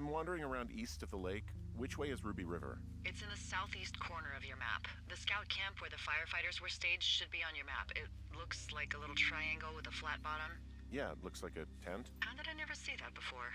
I'm wandering around east of the lake. Which way is Ruby River? It's in the southeast corner of your map. The scout camp where the firefighters were staged should be on your map. It looks like a little triangle with a flat bottom. Yeah, it looks like a tent. How did I never see that before?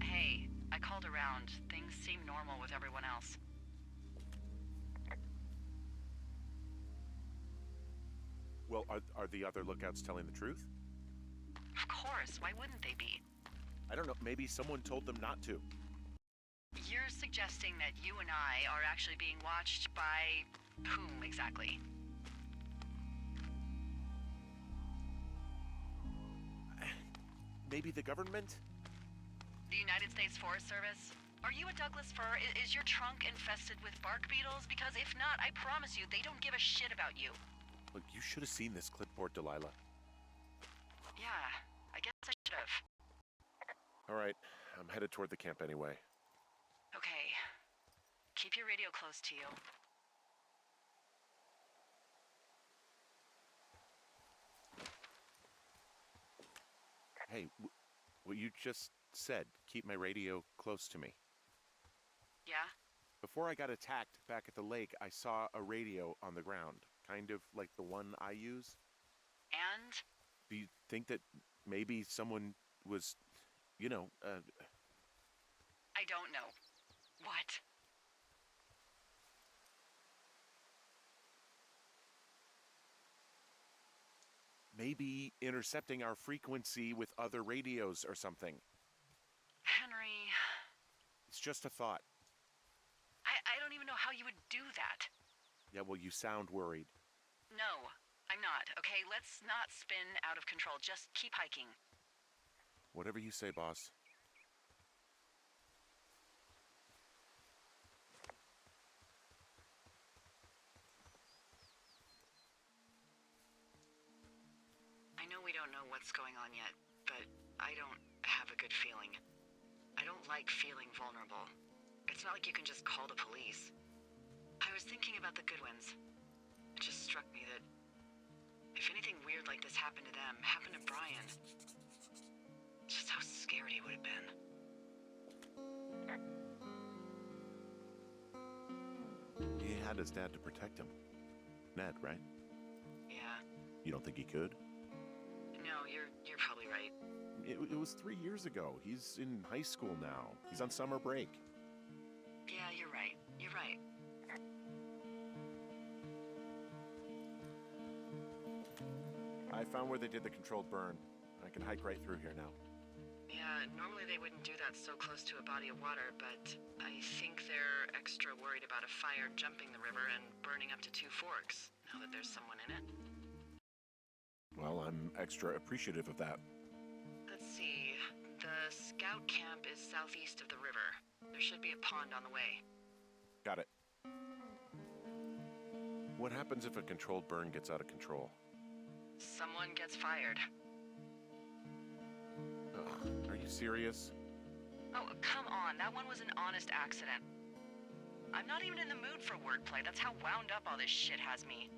Hey, I called around. Things seem normal with everyone else. Well, are the other lookouts telling the truth? Of course, why wouldn't they be? I don't know, maybe someone told them not to. You're suggesting that you and I are actually being watched by whom exactly? Maybe the government? The United States Forest Service? Are you a Douglas fir? Is your trunk infested with bark beetles? Because if not, I promise you, they don't give a shit about you. Look, you should have seen this clipboard, Delilah. Yeah, I guess I should have. All right, I'm headed toward the camp anyway. Okay. Keep your radio close to you. Hey, what you just said, keep my radio close to me. Yeah? Before I got attacked back at the lake, I saw a radio on the ground, kind of like the one I use. And? Do you think that maybe someone was, I don't know. What? maybe intercepting our frequency with other radios or something? Henry... It's just a thought. I don't even know how you would do that. Yeah, well, you sound worried. No, I'm not. Okay, let's not spin out of control. Just keep hiking. Whatever you say, boss. I know we don't know what's going on yet, but I don't have a good feeling. I don't like feeling vulnerable. It's not like you can just call the police. I was thinking about the Goodwins. It just struck me that if anything weird like this happened to them, happened to Brian, just how scared he would have been. He had his dad to protect him. Ned, right? Yeah. You don't think he could? No, you're probably right. It was 3 years ago. He's in high school now. He's on summer break. Yeah, you're right. You're right. I found where they did the controlled burn. I can hike right through here now. Yeah, normally they wouldn't do that so close to a body of water, but I think they're extra worried about a fire jumping the river and burning up to 2 forks, now that there's someone in it. Well, I'm extra appreciative of that. Let's see. The scout camp is southeast of the river. There should be a pond on the way. Got it. What happens if a controlled burn gets out of control? Someone gets fired. Ugh, are you serious? Oh, come on. That one was an honest accident. I'm not even in the mood for wordplay. That's how wound up all this shit has me.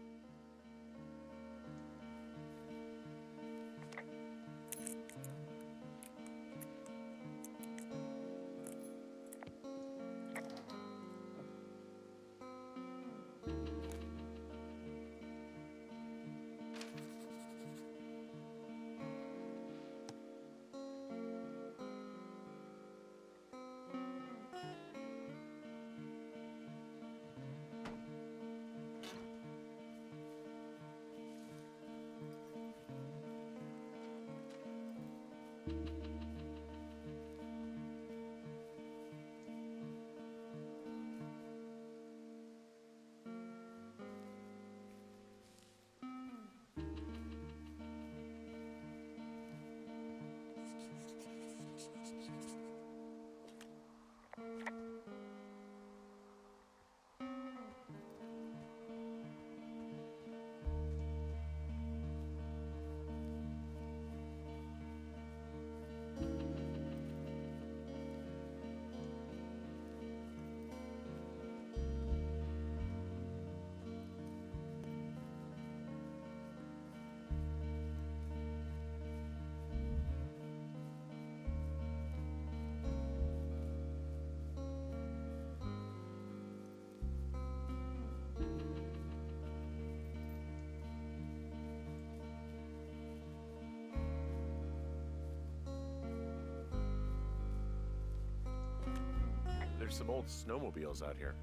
there's some old snowmobiles out here.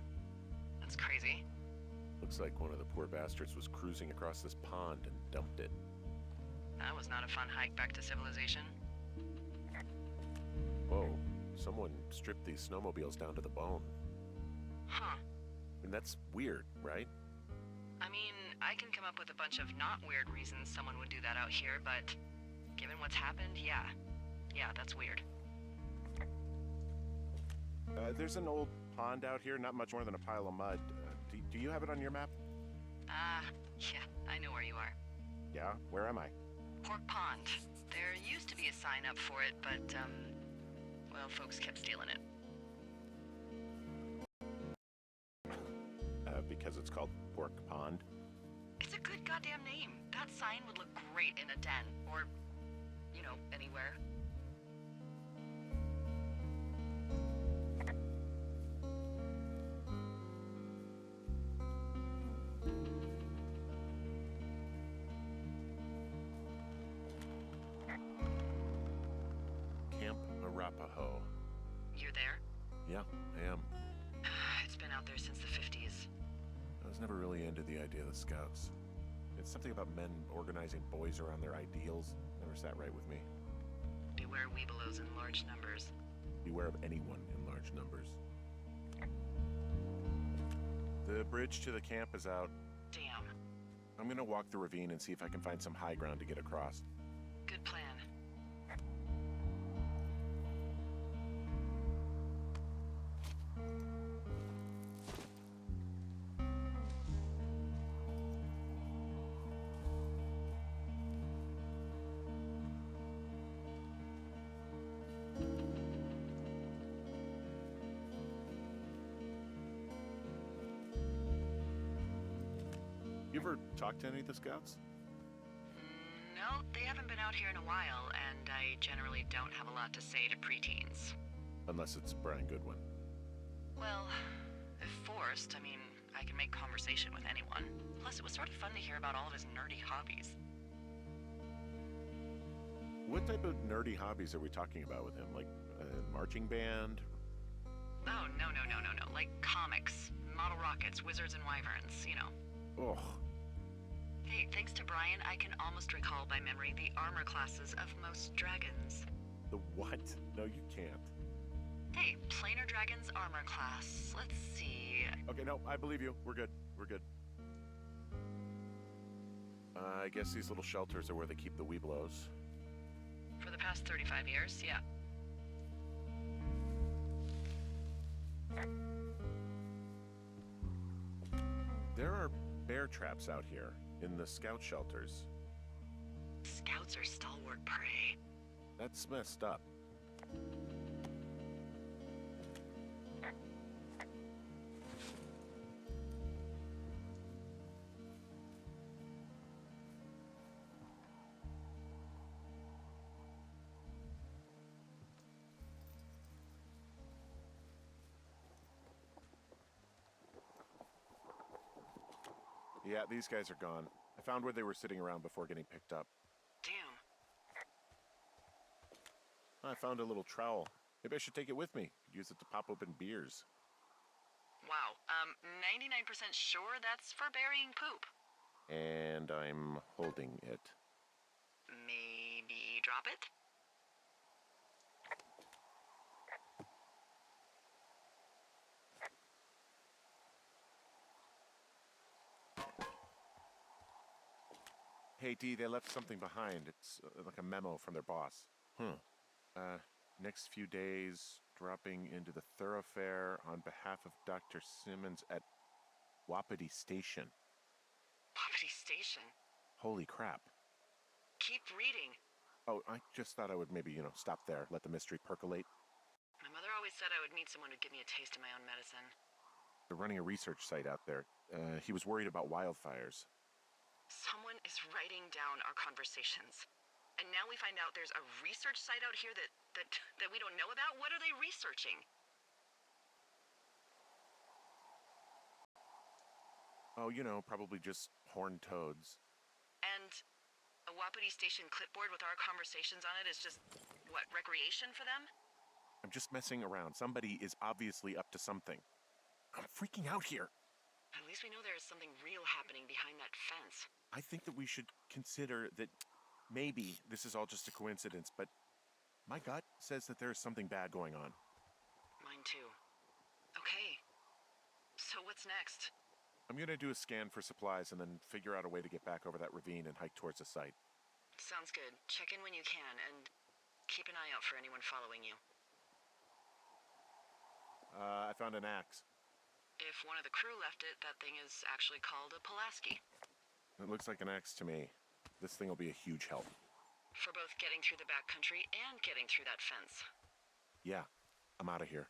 That's crazy. Looks like one of the poor bastards was cruising across this pond and dumped it. That was not a fun hike back to civilization. Whoa, someone stripped these snowmobiles down to the bone. Huh. And that's weird, right? I mean, I can come up with a bunch of not weird reasons someone would do that out here, but given what's happened, yeah. Yeah, that's weird. There's an old pond out here, not much more than a pile of mud. Do you have it on your map? Yeah, I know where you are. Yeah? Where am I? Pork Pond. There used to be a sign up for it, but, well, folks kept stealing it. Because it's called Pork Pond? It's a good goddamn name. That sign would look great in a den, or, you know, anywhere. Camp Arapaho. You're there? Yeah, I am. It's been out there since the 50s. I was never really into the idea of the Scouts. It's something about men organizing boys around their ideals. Never sat right with me. Beware weebelows in large numbers. Beware of anyone in large numbers. The bridge to the camp is out. Damn. I'm gonna walk the ravine and see if I can find some high ground to get across. Good plan. You ever talk to any of the Scouts? No, they haven't been out here in a while, and I generally don't have a lot to say to preteens. Unless it's Brian Goodwin. Well, if forced, I mean, I can make conversation with anyone. Plus, it was sort of fun to hear about all of his nerdy hobbies. What type of nerdy hobbies are we talking about with him? Like a marching band? Oh, no. Like comics, model rockets, wizards and wyverns, you know. Ugh. Hey, thanks to Brian, I can almost recall by memory the armor classes of most dragons. The what? No, you can't. Hey, planar dragons armor class. Let's see. Okay, no, I believe you. We're good. We're good. I guess these little shelters are where they keep the weebelows. For the past 35 years, yeah. There are bear traps out here in the scout shelters. Scouts are stalwart prey. That's messed up. Yeah, these guys are gone. I found where they were sitting around before getting picked up. Damn. I found a little trowel. Maybe I should take it with me. Could use it to pop open beers. Wow. 99% sure that's for burying poop. And I'm holding it. Maybe drop it? Hey, Dee, they left something behind. It's like a memo from their boss. Next few days, dropping into the thoroughfare on behalf of Dr. Simmons at Wapiti Station. Wapiti Station? Holy crap. Keep reading. Oh, I just thought I would maybe, stop there, let the mystery percolate. My mother always said I would meet someone who'd give me a taste of my own medicine. They're running a research site out there. He was worried about wildfires. Someone is writing down our conversations. And now we find out there's a research site out here that we don't know about? What are they researching? Oh, probably just horned toads. And a Wapiti Station clipboard with our conversations on it is just, what, recreation for them? I'm just messing around. Somebody is obviously up to something. I'm freaking out here. At least we know there is something real happening behind that fence. I think that we should consider that maybe this is all just a coincidence, but my gut says that there is something bad going on. Mine too. Okay. So what's next? I'm gonna do a scan for supplies and then figure out a way to get back over that ravine and hike towards the site. Sounds good. Check in when you can, and keep an eye out for anyone following you. I found an axe. If one of the crew left it, that thing is actually called a Pulaski. It looks like an axe to me. This thing will be a huge help. For both getting through the backcountry and getting through that fence. Yeah, I'm out of here.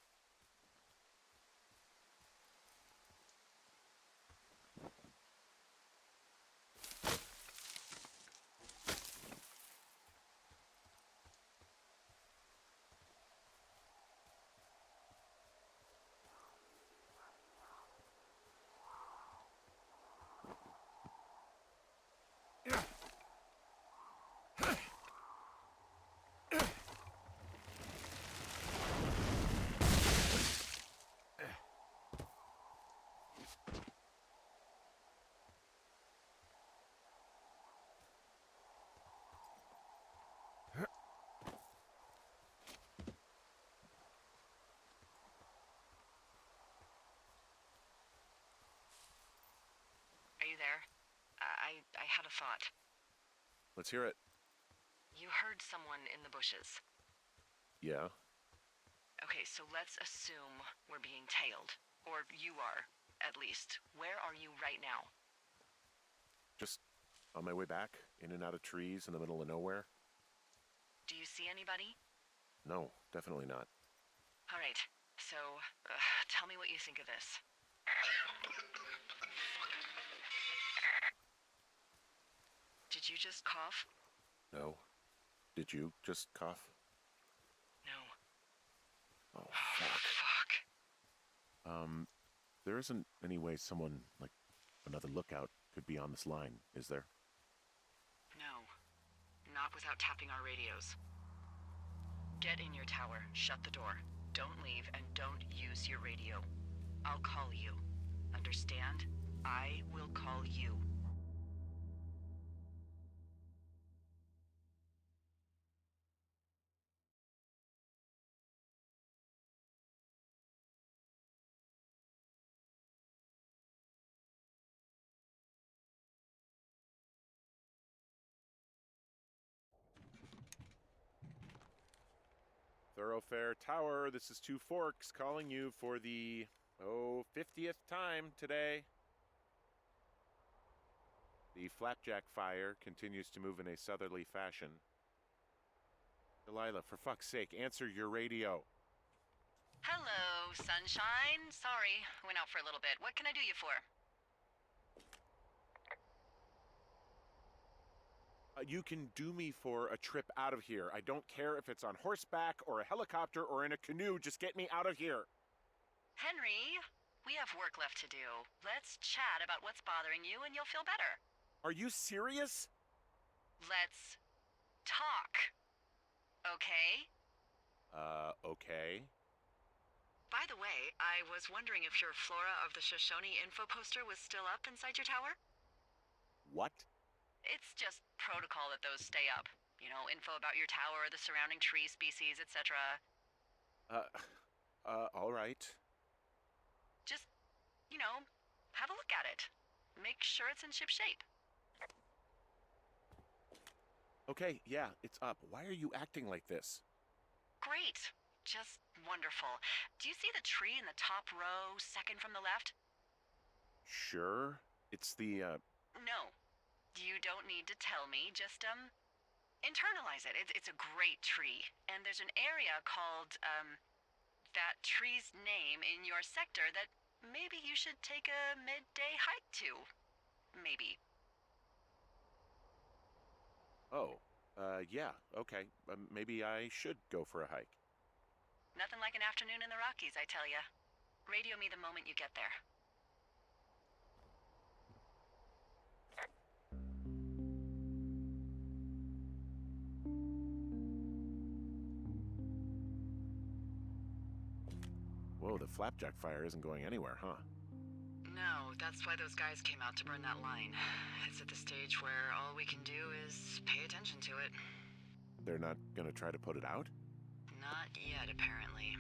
Are you there? I had a thought. Let's hear it. You heard someone in the bushes. Yeah? Okay, so let's assume we're being tailed. Or you are, at least. Where are you right now? Just on my way back, in and out of trees in the middle of nowhere? Do you see anybody? No, definitely not. All right, so tell me what you think of this. Did you just cough? No. Did you just cough? No. Oh, fuck. There isn't any way someone, like, another lookout could be on this line, is there? No. Not without tapping our radios. Get in your tower, shut the door. Don't leave, and don't use your radio. I'll call you. Understand? I will call you. Thoroughfare Tower, this is Two Forks calling you for the, 50th time today. The flapjack fire continues to move in a southerly fashion. Delilah, for fuck's sake, answer your radio. Hello, sunshine. Sorry, went out for a little bit. What can I do you for? You can do me for a trip out of here. I don't care if it's on horseback or a helicopter or in a canoe. Just get me out of here. Henry, we have work left to do. Let's chat about what's bothering you and you'll feel better. Are you serious? Let's talk. Okay? Okay. By the way, I was wondering if your Flora of the Shoshone info poster was still up inside your tower? What? It's just protocol that those stay up. You know, info about your tower, the surrounding tree species, etc. All right. Just, you know, have a look at it. Make sure it's in ship shape. Okay, yeah, it's up. Why are you acting like this? Great. Just wonderful. Do you see the tree in the top row, second from the left? Sure. It's the, No. You don't need to tell me. Just, internalize it. It's a great tree. And there's an area called, that tree's name in your sector that maybe you should take a midday hike to. Maybe. oh, yeah, okay. Maybe I should go for a hike. Nothing like an afternoon in the Rockies, I tell ya. Radio me the moment you get there. Oh, the flapjack fire isn't going anywhere, huh? No, that's why those guys came out to burn that line. It's at the stage where all we can do is pay attention to it. They're not gonna try to put it out? Not yet, apparently.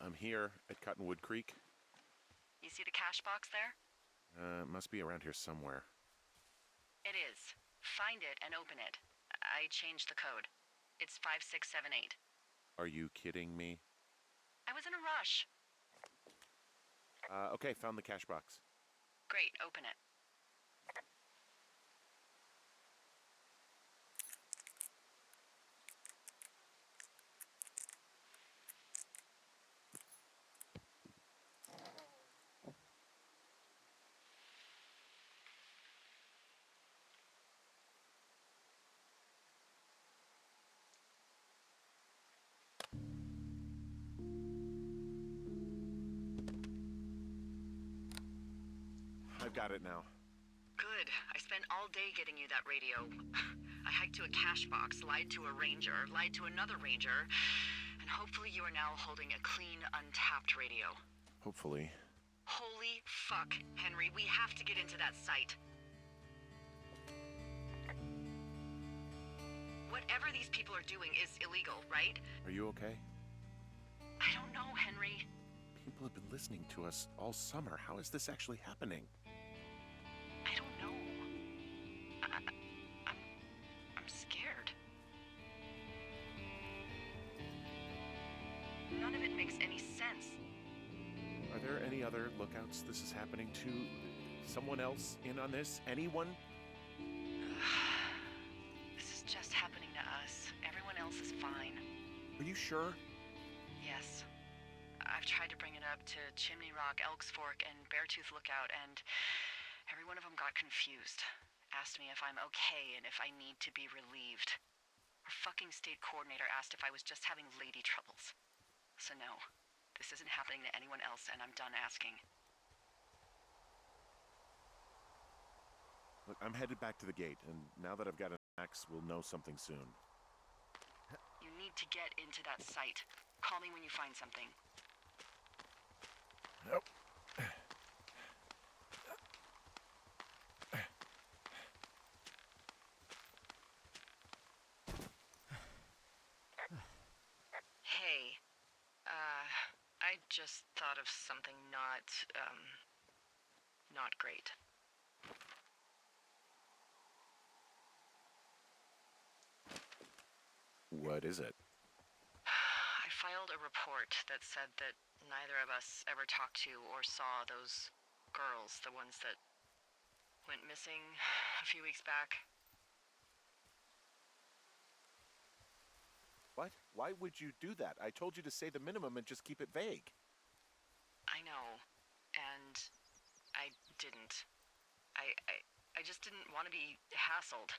I'm here at Cottonwood Creek. You see the cash box there? Must be around here somewhere. It is. Find it and open it. I changed the code. It's 5678. Are you kidding me? I was in a rush. Okay, found the cash box. Great, open it. I've got it now. Good. I spent all day getting you that radio. I hiked to a cash box, lied to a ranger, lied to another ranger, and hopefully you are now holding a clean, untapped radio. Hopefully. Holy fuck, Henry, we have to get into that site. Whatever these people are doing is illegal, right? Are you okay? I don't know, Henry. People have been listening to us all summer. How is this actually happening? I don't know. I'm scared. Are there any other lookouts this is happening to? Someone else in on this? Anyone? This is just happening to us. Everyone else is fine. Are you sure? Yes. I've tried to bring it up to Chimney Rock, Elks Fork, and Beartooth Lookout, and every one of them got confused. Asked me if I'm okay and if I need to be relieved. Our fucking state coordinator asked if I was just having lady troubles. So no, this isn't happening to anyone else, and I'm done asking. Look, I'm headed back to the gate, and now that I've got an axe, we'll know something soon. You need to get into that site. Call me when you find something. Nope. Hey, I just thought of something not great. What is it? I filed a report that said that neither of us ever talked to or saw those girls, the ones that went missing a few weeks back. What? Why would you do that? I told you to say the minimum and just keep it vague. I know, and I didn't. I just didn't want to be hassled.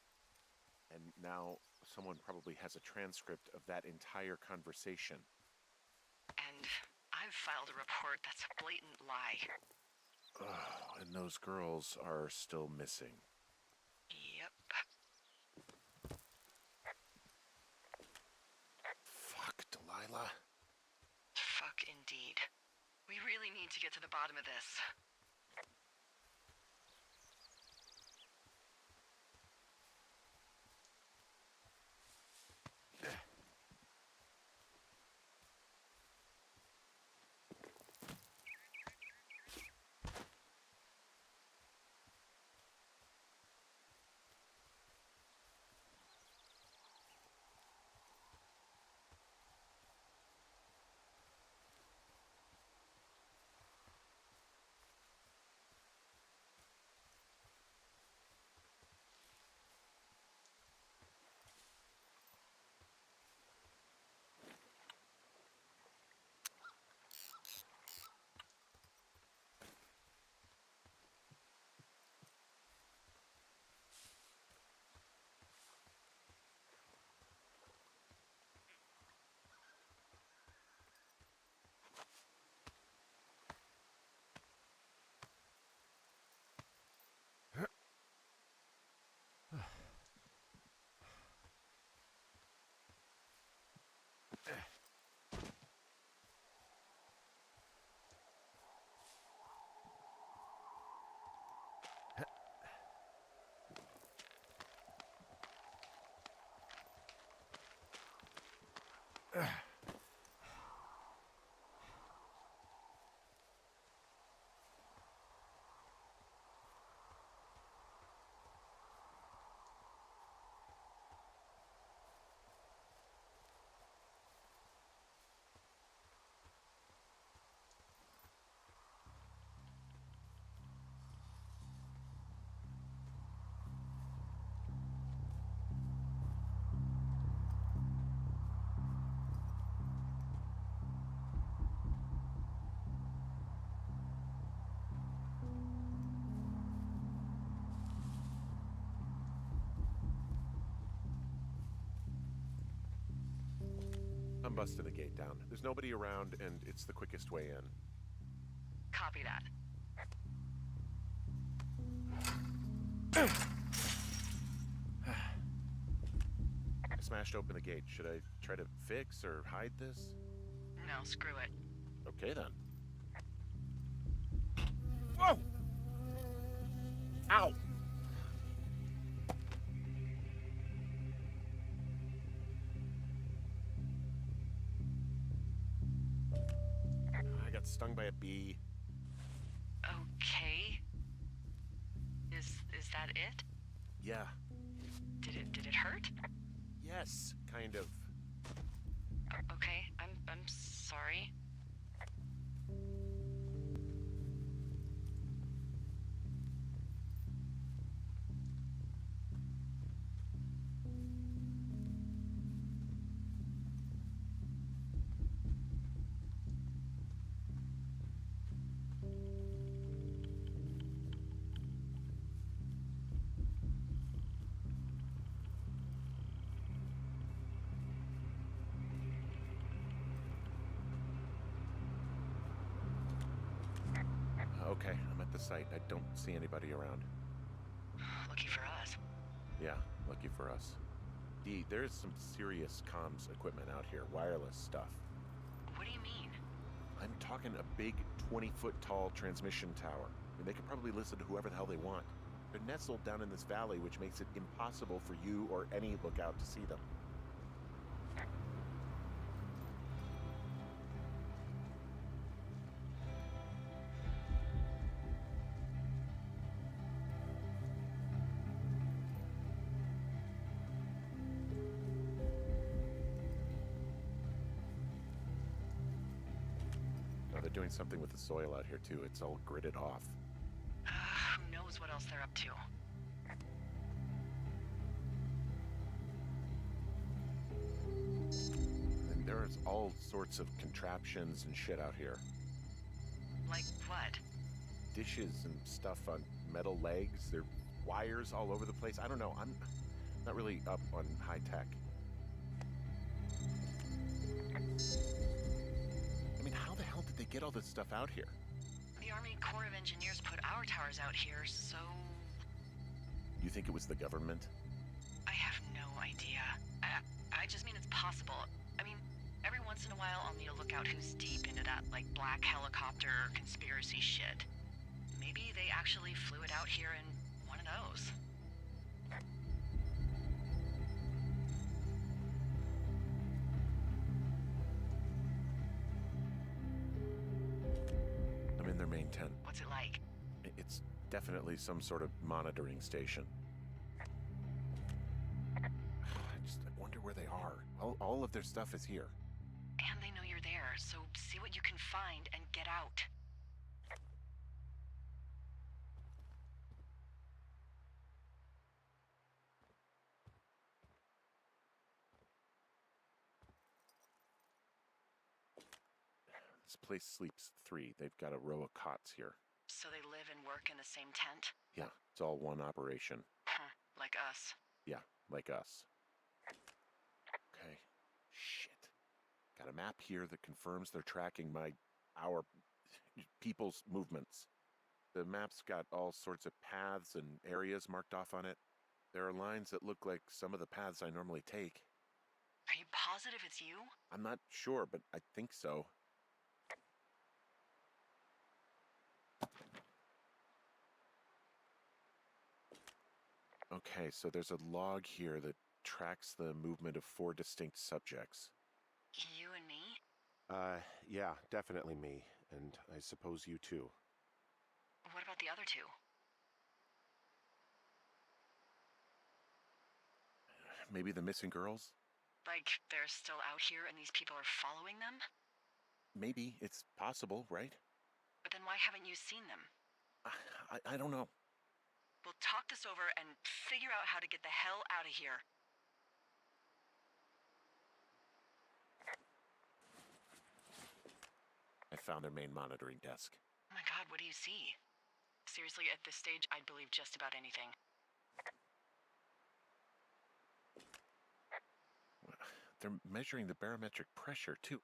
And now someone probably has a transcript of that entire conversation. And I've filed a report that's a blatant lie. And those girls are still missing. Yep. Fuck, Delilah. Fuck indeed. We really need to get to the bottom of this. I'm busting the gate down. There's nobody around, and it's the quickest way in. Copy that. I smashed open the gate. Should I try to fix or hide this? No, screw it. Okay, then. Whoa! Ow! I got stung by a bee. Okay. Is that it? Yeah. Did it hurt? Yes, kind of. Okay, I'm sorry. Okay, I'm at the site. I don't see anybody around. Lucky for us. Yeah, lucky for us. Dee, there's some serious comms equipment out here, wireless stuff. What do you mean? I'm talking a big 20-foot tall transmission tower. I mean, they could probably listen to whoever the hell they want. They're nestled down in this valley, which makes it impossible for you or any lookout to see them. Now, they're doing something with the soil out here, too. It's all gridded off. Who knows what else they're up to? And there's all sorts of contraptions and shit out here. Like what? Dishes and stuff on metal legs. There are wires all over the place. I don't know. I'm not really up on high tech. I mean, how the hell did they get all this stuff out here? The Army Corps of Engineers put our towers out here, so... You think it was the government? I have no idea. I just mean it's possible. I mean, every once in a while I'll need a lookout who's deep into that, like, black helicopter conspiracy shit. Maybe they actually flew it out here in one of those. I'm in their main tent. What's it like? It's definitely some sort of monitoring station. I wonder where they are. All of their stuff is here. And they know you're there, so see what you can find and get out. This place sleeps 3. They've got a row of cots here. So they live and work in the same tent? Yeah, it's all one operation. Huh, like us. Yeah, like us. Okay. Shit. Got a map here that confirms they're tracking our people's movements. The map's got all sorts of paths and areas marked off on it. There are lines that look like some of the paths I normally take. Are you positive it's you? I'm not sure, but I think so. Okay, so there's a log here that tracks the movement of 4 distinct subjects. You and me? Yeah, definitely me, and I suppose you too. What about the other 2? Maybe the missing girls? Like, they're still out here and these people are following them? Maybe. It's possible, right? But then why haven't you seen them? I don't know. We'll talk this over and figure out how to get the hell out of here. I found their main monitoring desk. Oh my god, what do you see? Seriously, at this stage, I'd believe just about anything. They're measuring the barometric pressure, too.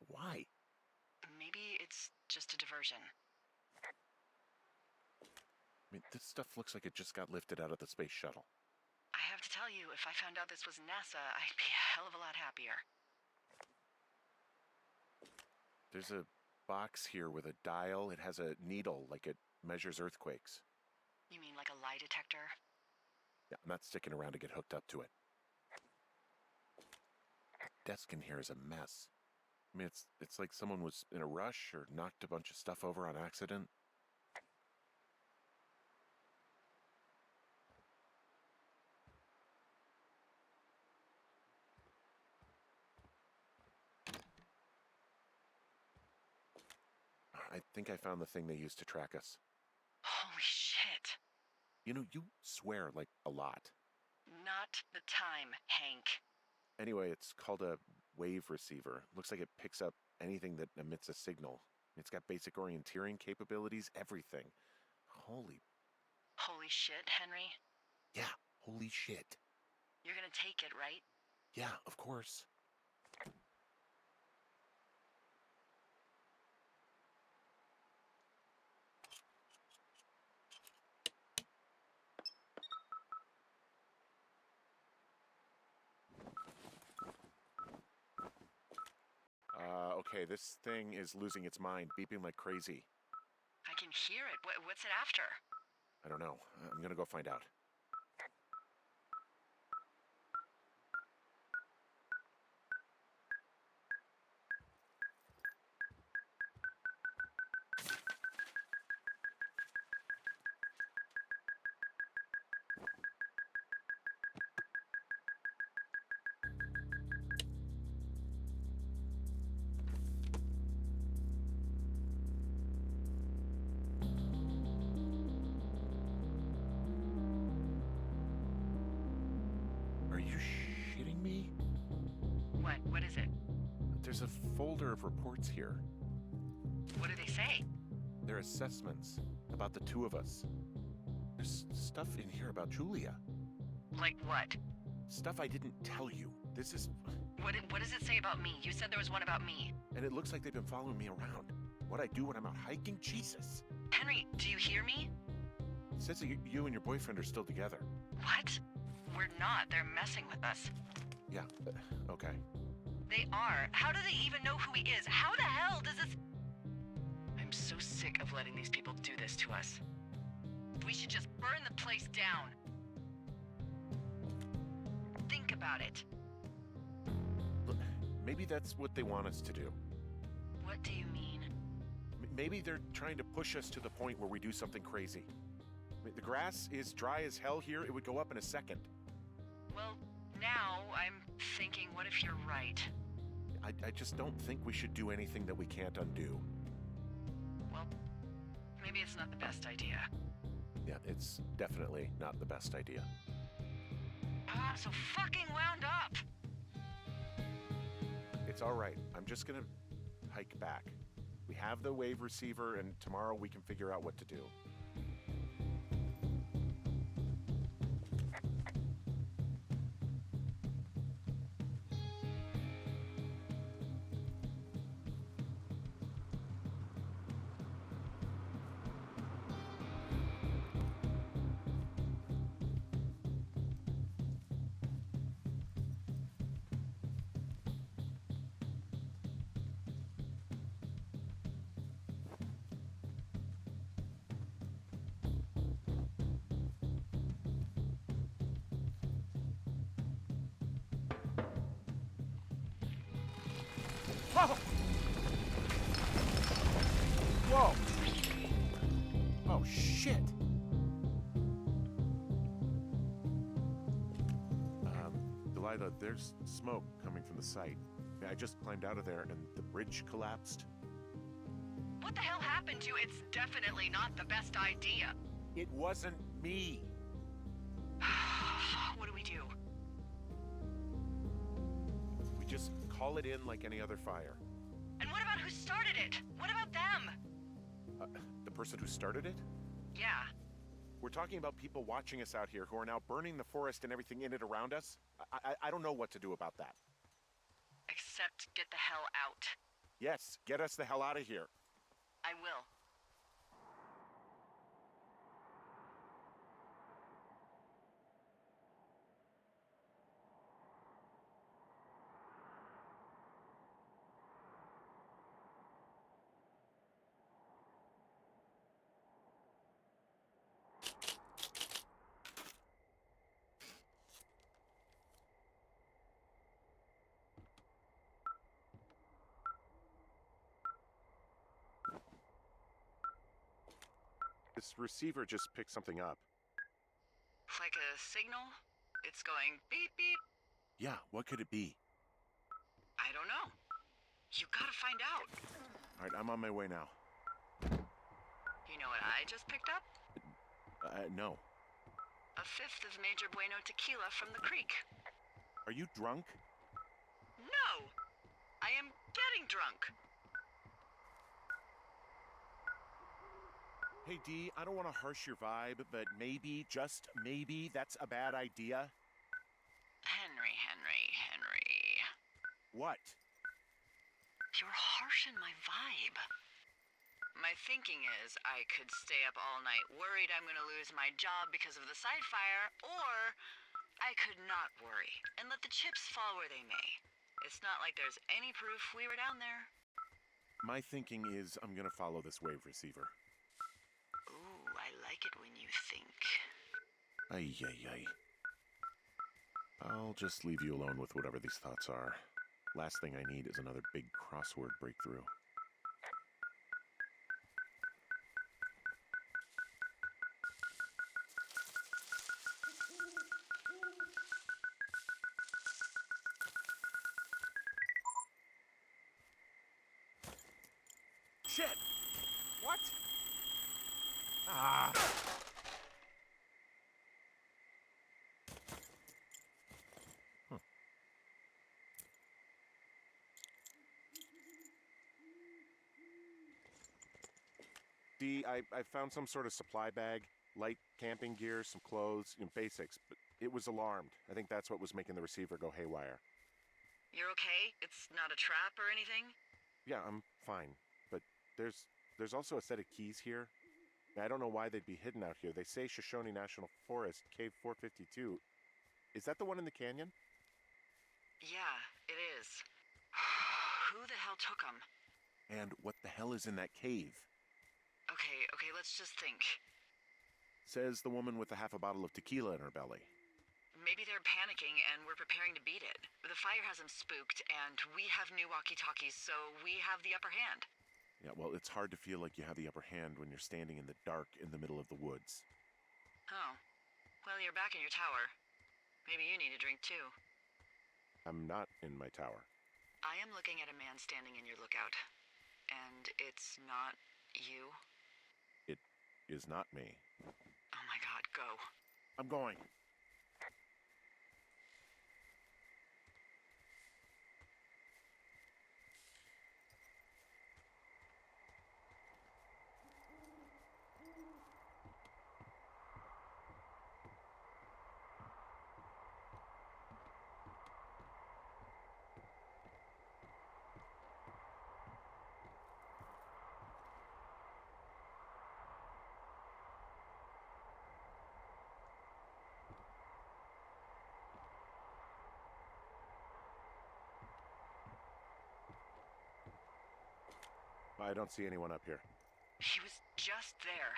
Why? Maybe it's just a diversion. I mean, this stuff looks like it just got lifted out of the space shuttle. I have to tell you, if I found out this was NASA, I'd be a hell of a lot happier. There's a box here with a dial. It has a needle, like it measures earthquakes. You mean like a lie detector? Yeah, I'm not sticking around to get hooked up to it. The desk in here is a mess. I mean, it's like someone was in a rush or knocked a bunch of stuff over on accident. I think I found the thing they used to track us. Holy shit. You know, you swear like a lot. Not the time, Hank. Anyway, it's called a wave receiver. Looks like it picks up anything that emits a signal. It's got basic orienteering capabilities, everything. Holy shit, Henry. Yeah, holy shit. You're gonna take it, right? Yeah, of course. Okay, this thing is losing its mind, beeping like crazy. I can hear it. What's it after? I don't know. I'm gonna go find out. Are you shitting me? What? What is it? There's a folder of reports here. What do they say? They're assessments about the two of us. There's stuff in here about Julia. Like what? Stuff I didn't tell you. This is... What does it say about me? You said there was one about me. And it looks like they've been following me around. What I do when I'm out hiking? Jesus. Henry, do you hear me? It says that you and your boyfriend are still together. What? We're not. They're messing with us. Yeah, okay. They are. How do they even know who he is? How the hell does this... I'm so sick of letting these people do this to us. We should just burn the place down. Think about it. Look, maybe that's what they want us to do. What do you mean? Maybe they're trying to push us to the point where we do something crazy. I mean, the grass is dry as hell here. It would go up in a second. Well, now I'm thinking, what if you're right? I just don't think we should do anything that we can't undo. Well, maybe it's not the best idea. Yeah, it's definitely not the best idea. I'm so fucking wound up! It's all right. I'm just gonna hike back. We have the wave receiver, and tomorrow we can figure out what to do. Whoa! Whoa! Oh, shit! Delilah, there's smoke coming from the site. I just climbed out of there and the bridge collapsed. What the hell happened to you? It's definitely not the best idea. It wasn't me. What do we do? We just call it in like any other fire. And what about who started it? What about them? The person who started it? Yeah. We're talking about people watching us out here who are now burning the forest and everything in it around us. I don't know what to do about that. Except get the hell out. Yes, get us the hell out of here. I will. This receiver just picked something up. Like a signal? It's going beep beep. Yeah, what could it be? I don't know. You gotta find out. All right, I'm on my way now. You know what I just picked up? No. A fifth of Major Bueno tequila from the creek. Are you drunk? No! I am getting drunk. Hey, Dee, I don't want to harsh your vibe, but maybe, just maybe, that's a bad idea. Henry. What? You're harshing my vibe. My thinking is I could stay up all night worried I'm gonna lose my job because of the side fire, or I could not worry and let the chips fall where they may. It's not like there's any proof we were down there. My thinking is I'm gonna follow this wave receiver. Ooh, I like it when you think. Ay, ay, ay. I'll just leave you alone with whatever these thoughts are. Last thing I need is another big crossword breakthrough. Shit! What? Ah! D, I found some sort of supply bag, light camping gear, some clothes, basics, but it was alarmed. I think that's what was making the receiver go haywire. You're okay? It's not a trap or anything? Yeah, I'm fine, but there's also a set of keys here. I don't know why they'd be hidden out here. They say Shoshone National Forest, Cave 452. Is that the one in the canyon? Yeah, it is. Who the hell took them? And what the hell is in that cave? Okay, let's just think. Says the woman with a half a bottle of tequila in her belly. Maybe they're panicking and we're preparing to beat it. The fire has them spooked, and we have new walkie-talkies, so we have the upper hand. Yeah, well, it's hard to feel like you have the upper hand when you're standing in the dark in the middle of the woods. Oh. Well, you're back in your tower. Maybe you need a drink, too. I'm not in my tower. I am looking at a man standing in your lookout. And it's not you? It is not me. Oh my god, go. I'm going. I don't see anyone up here. He was just there.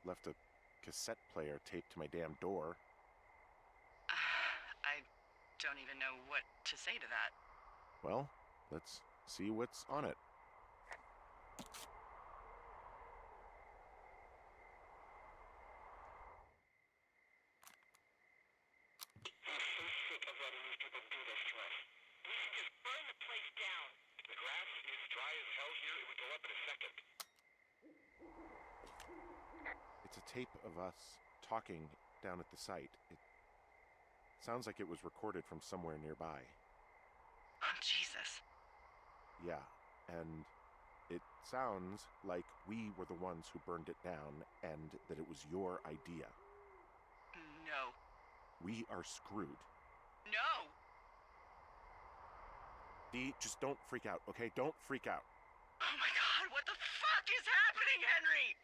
Left a cassette player taped to my damn door. I don't even know what to say to that. Well, let's see what's on it. I'm so sick of letting these people do this to us. We should just burn the place down. The grass is dry as hell here. It would go up in a second. It's a tape of us talking down at the site. It sounds like it was recorded from somewhere nearby. Oh, Jesus. Yeah, and it sounds like we were the ones who burned it down and that it was your idea. No. We are screwed. No! Dee, just don't freak out, okay? Don't freak out. Oh my god, what the fuck is happening, Henry?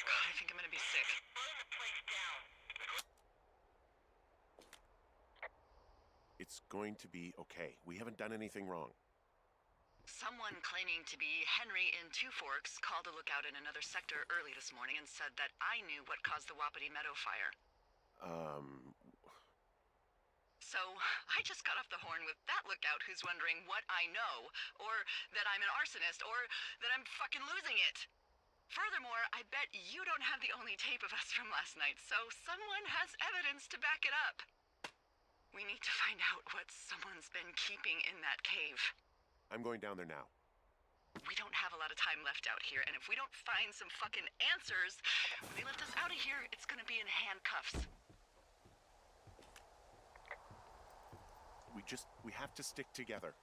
I think I'm gonna be sick. It's going to be okay. We haven't done anything wrong. Someone claiming to be Henry in Two Forks called a lookout in another sector early this morning and said that I knew what caused the Wapiti Meadow fire. So, I just got off the horn with that lookout who's wondering what I know, or that I'm an arsonist, or that I'm fucking losing it. Furthermore, I bet you don't have the only tape of us from last night, so someone has evidence to back it up. We need to find out what someone's been keeping in that cave. I'm going down there now. We don't have a lot of time left out here, and if we don't find some fucking answers, when they lift us out of here, it's gonna be in handcuffs. We have to stick together,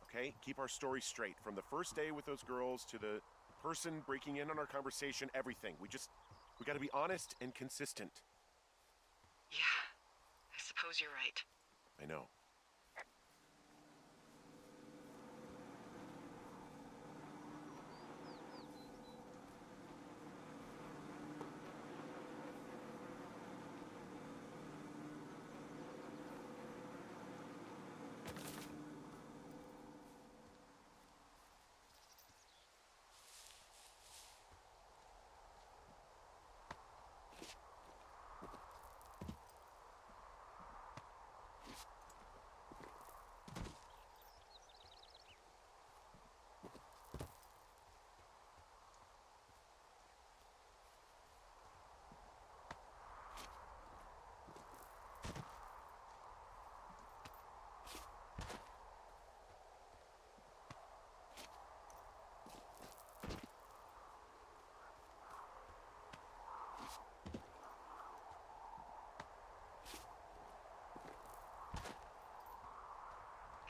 okay? Keep our story straight. From the first day with those girls to the person breaking in on our conversation, everything. We gotta be honest and consistent. Yeah, I suppose you're right. I know.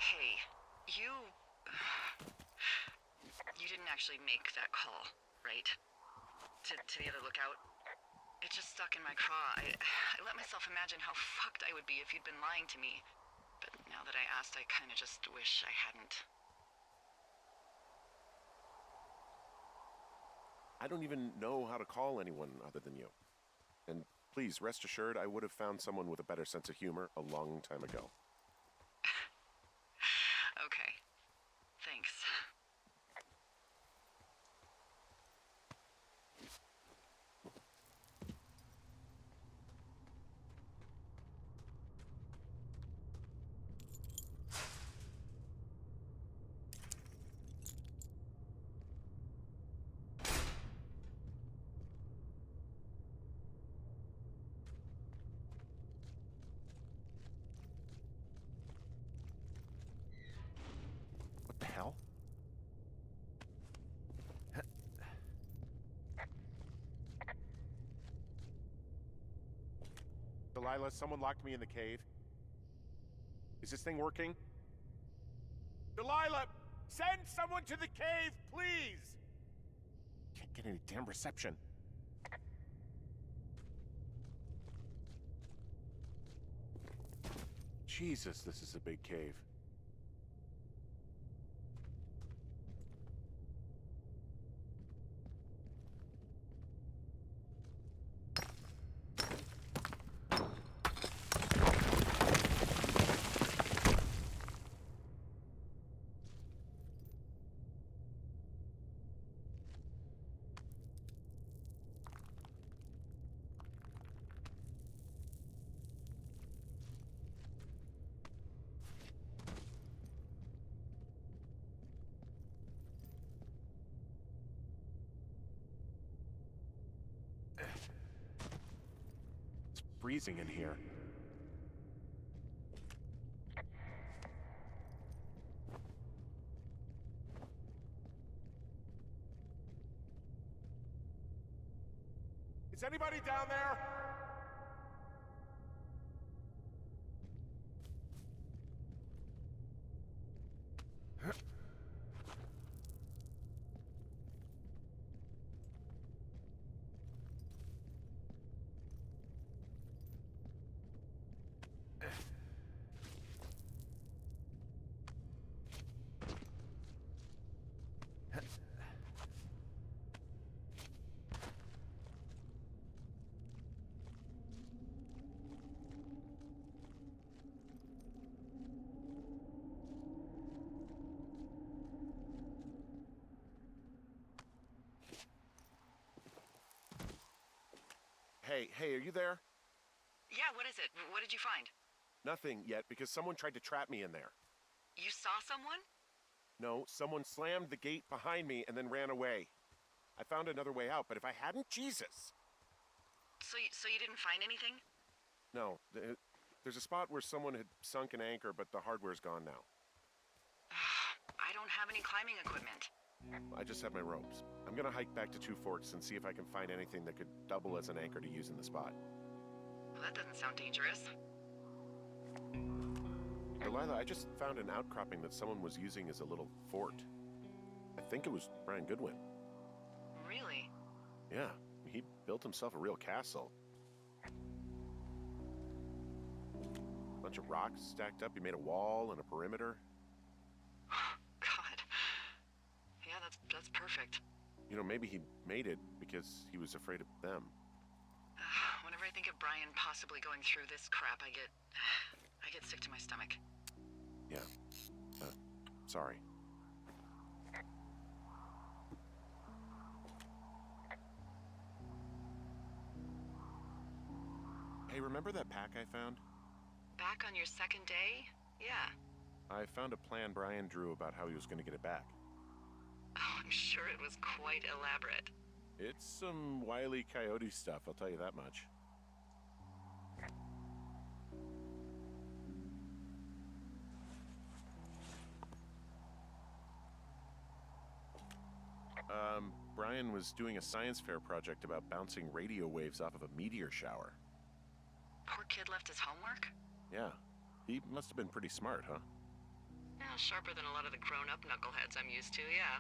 Hey, you didn't actually make that call, right? To the other lookout? It just stuck in my craw. I let myself imagine how fucked I would be if you'd been lying to me. But now that I asked, I kinda just wish I hadn't. I don't even know how to call anyone other than you. And please, rest assured, I would have found someone with a better sense of humor a long time ago. Okay. Thanks. What the hell? Delilah, someone locked me in the cave. Is this thing working? Delilah! Send someone to the cave, please! Can't get any damn reception. Jesus, this is a big cave. It's freezing in here. Is anybody down there? Hey, are you there? Yeah, what is it? What did you find? Nothing yet, because someone tried to trap me in there. You saw someone? No, someone slammed the gate behind me and then ran away. I found another way out, but if I hadn't, Jesus! So you didn't find anything? No, There's a spot where someone had sunk an anchor, but the hardware's gone now. I don't have any climbing equipment. I just have my ropes. I'm gonna hike back to Two Forks and see if I can find anything that could double as an anchor to use in the spot. Well, that doesn't sound dangerous. Delilah, I just found an outcropping that someone was using as a little fort. I think it was Brian Goodwin. Really? Yeah, he built himself a real castle. Bunch of rocks stacked up. He made a wall and a perimeter. God. Yeah, that's perfect. You know, maybe he made it because he was afraid of them. Whenever I think of Brian possibly going through this crap, I get sick to my stomach. Yeah. Sorry. Hey, remember that pack I found? Back on your second day? Yeah. I found a plan Brian drew about how he was going to get it back. Oh, I'm sure it was quite elaborate. It's some Wile E. Coyote stuff, I'll tell you that much. Brian was doing a science fair project about bouncing radio waves off of a meteor shower. Poor kid left his homework? Yeah, he must have been pretty smart, huh? Yeah, sharper than a lot of the grown-up knuckleheads I'm used to, yeah.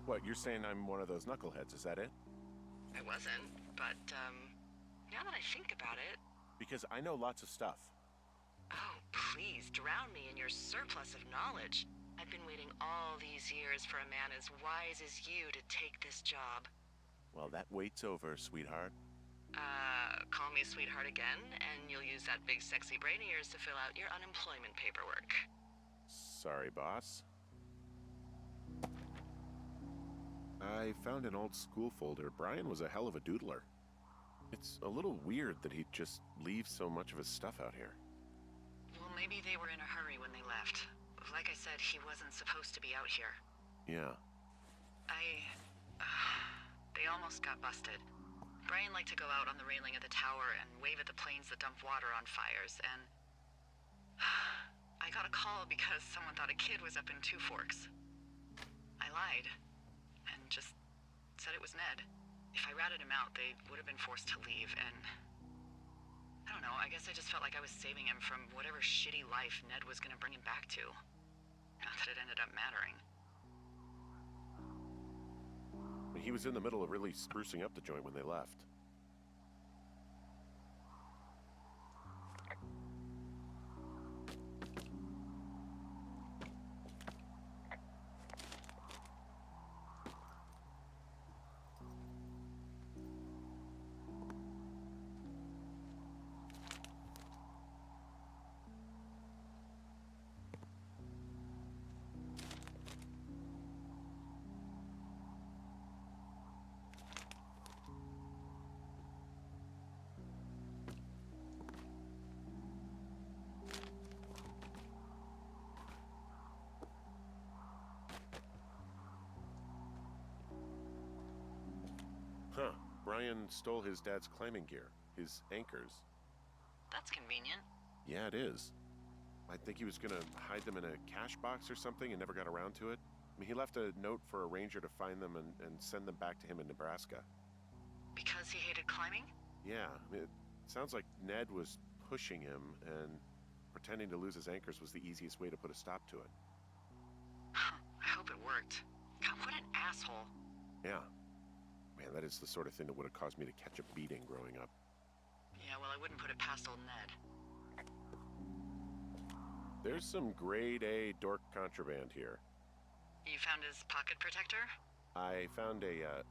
What, you're saying I'm one of those knuckleheads, is that it? I wasn't, but, now that I think about it... Because I know lots of stuff. Oh, please, drown me in your surplus of knowledge. I've been waiting all these years for a man as wise as you to take this job. Well, that wait's over, sweetheart. Call me sweetheart again, and you'll use that big sexy brain of yours to fill out your unemployment paperwork. Sorry, boss. I found an old school folder. Brian was a hell of a doodler. It's a little weird that he'd just leave so much of his stuff out here. Well, maybe they were in a hurry when they left. Like I said, he wasn't supposed to be out here. Yeah. They almost got busted. Brian liked to go out on the railing of the tower and wave at the planes that dumped water on fires, and... I got a call because someone thought a kid was up in Two Forks. I lied, and just said it was Ned. If I ratted him out, they would have been forced to leave, and... I don't know, I guess I just felt like I was saving him from whatever shitty life Ned was gonna bring him back to. Not that it ended up mattering. He was in the middle of really sprucing up the joint when they left. Huh. Brian stole his dad's climbing gear, his anchors. That's convenient. Yeah, it is. I think he was gonna hide them in a cash box or something and never got around to it. I mean, he left a note for a ranger to find them and send them back to him in Nebraska. Because he hated climbing? Yeah, it sounds like Ned was pushing him, and pretending to lose his anchors was the easiest way to put a stop to it. I hope it worked. God, what an asshole. Yeah. Man, that is the sort of thing that would have caused me to catch a beating growing up. Yeah, well, I wouldn't put it past old Ned. There's some grade A dork contraband here. You found his pocket protector? I found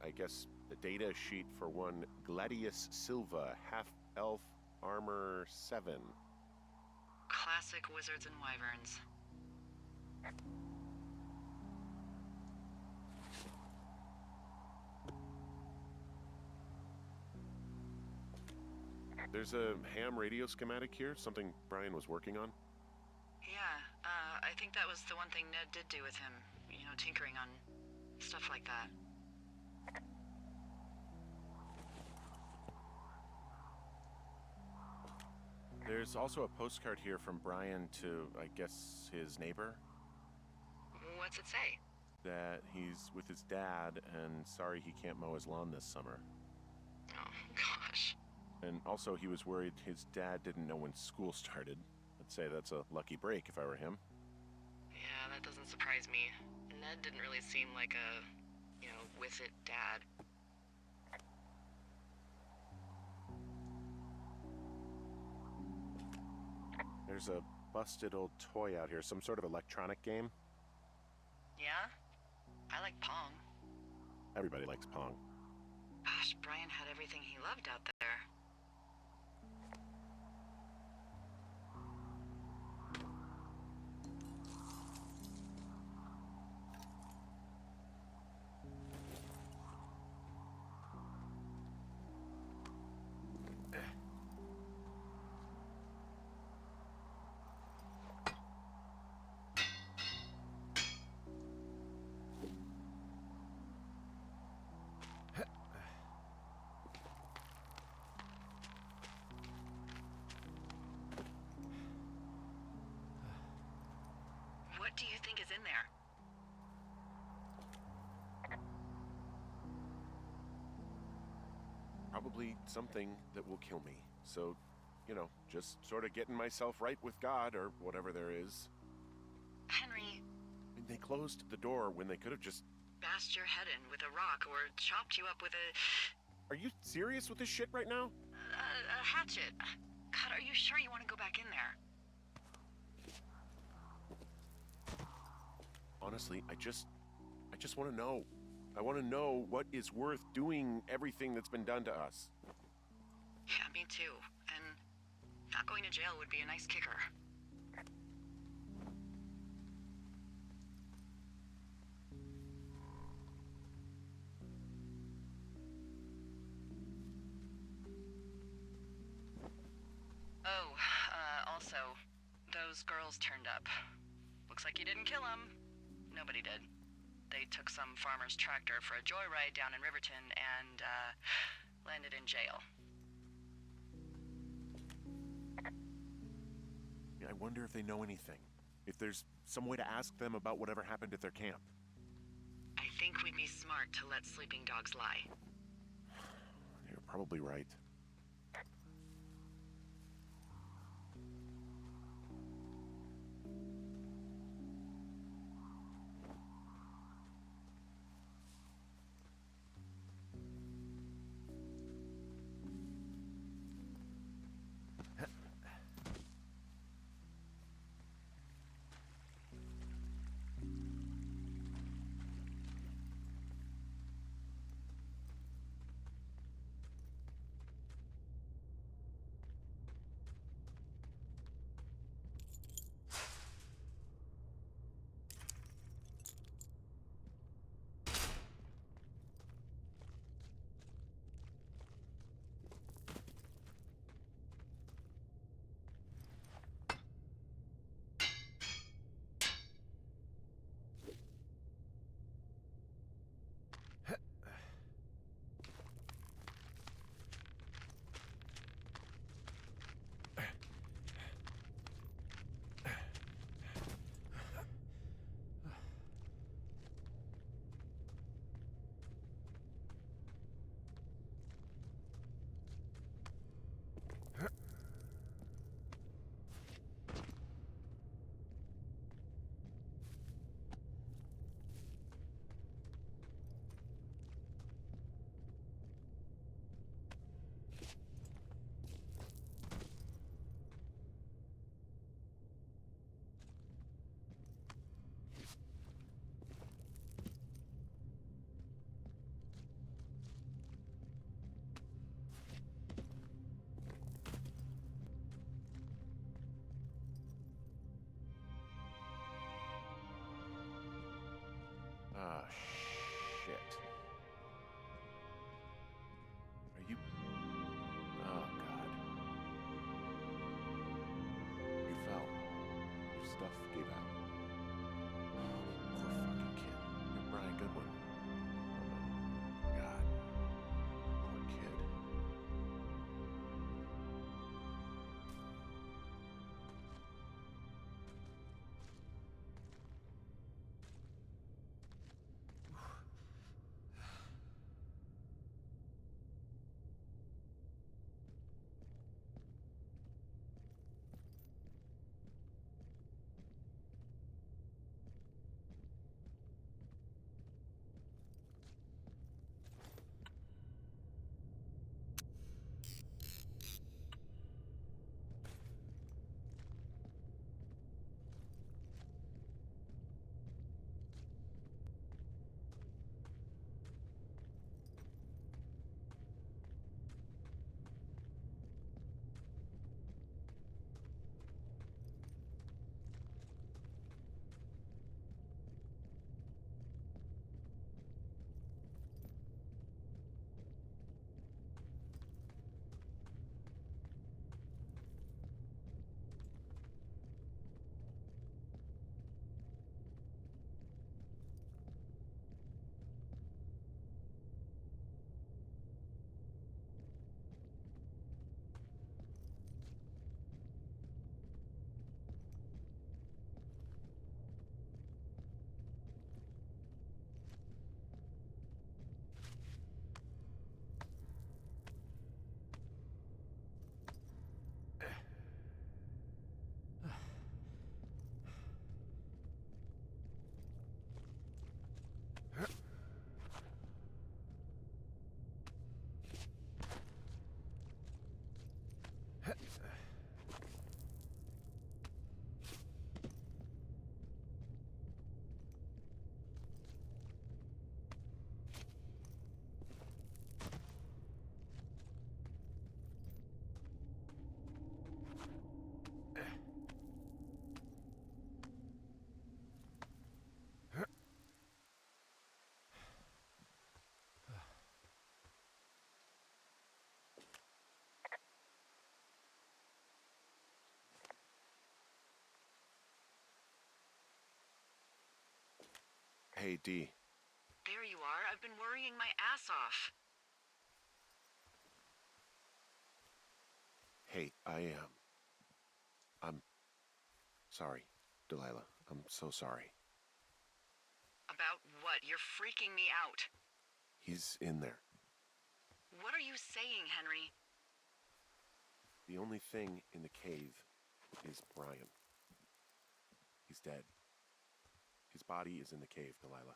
I guess, a data sheet for one Gladius Silva, half-elf armor 7. Classic wizards and wyverns. There's a ham radio schematic here, something Brian was working on. Yeah, I think that was the one thing Ned did do with him. You know, tinkering on stuff like that. There's also a postcard here from Brian to, I guess, his neighbor. What's it say? That he's with his dad and sorry he can't mow his lawn this summer. Oh, gosh. And also he was worried his dad didn't know when school started. I'd say that's a lucky break if I were him. Yeah, that doesn't surprise me. Ned didn't really seem like a, with it dad. There's a busted old toy out here, some sort of electronic game. Yeah? I like Pong. Everybody likes Pong. Gosh, Brian had everything he loved out there. What do you think is in there? Probably something that will kill me. So, just sort of getting myself right with God or whatever there is. Henry, I mean, they closed the door when they could have just... bashed your head in with a rock or chopped you up with Are you serious with this shit right now? a hatchet. God, are you sure you want to go back in there? Honestly, I just want to know. I want to know what is worth doing everything that's been done to us. Yeah, me too. And not going to jail would be a nice kicker. Oh, also, those girls turned up. Looks like you didn't kill them. Nobody did. They took some farmer's tractor for a joyride down in Riverton and, landed in jail. I wonder if they know anything. If there's some way to ask them about whatever happened at their camp. I think we'd be smart to let sleeping dogs lie. You're probably right. Ah, shit. Are you... Oh, God. You fell. Your stuff gave out. Oh, poor fucking kid. You're Brian Goodwin. Oh, my God. Poor kid. Hey, Dee. There you are. I've been worrying my ass off. Hey, I'm sorry, Delilah. I'm so sorry. About what? You're freaking me out. He's in there. What are you saying, Henry? The only thing in the cave is Brian. He's dead. His body is in the cave, Delilah.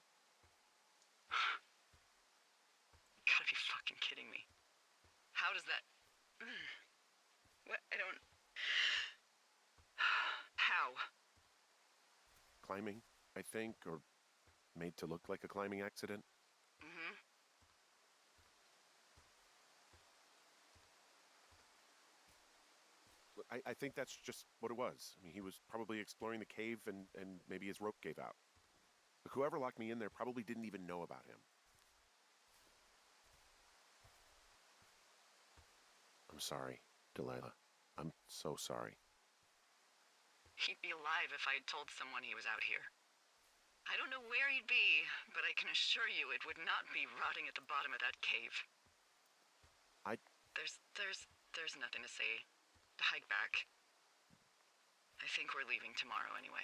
You gotta be fucking kidding me. How does that... What? I don't... How? Climbing, I think, or made to look like a climbing accident. Mm-hmm. I think that's just what it was. I mean, he was probably exploring the cave and maybe his rope gave out. But whoever locked me in there probably didn't even know about him. I'm sorry, Delilah. I'm so sorry. He'd be alive if I had told someone he was out here. I don't know where he'd be, but I can assure you it would not be rotting at the bottom of that cave. There's nothing to say. Hike back. I think we're leaving tomorrow anyway.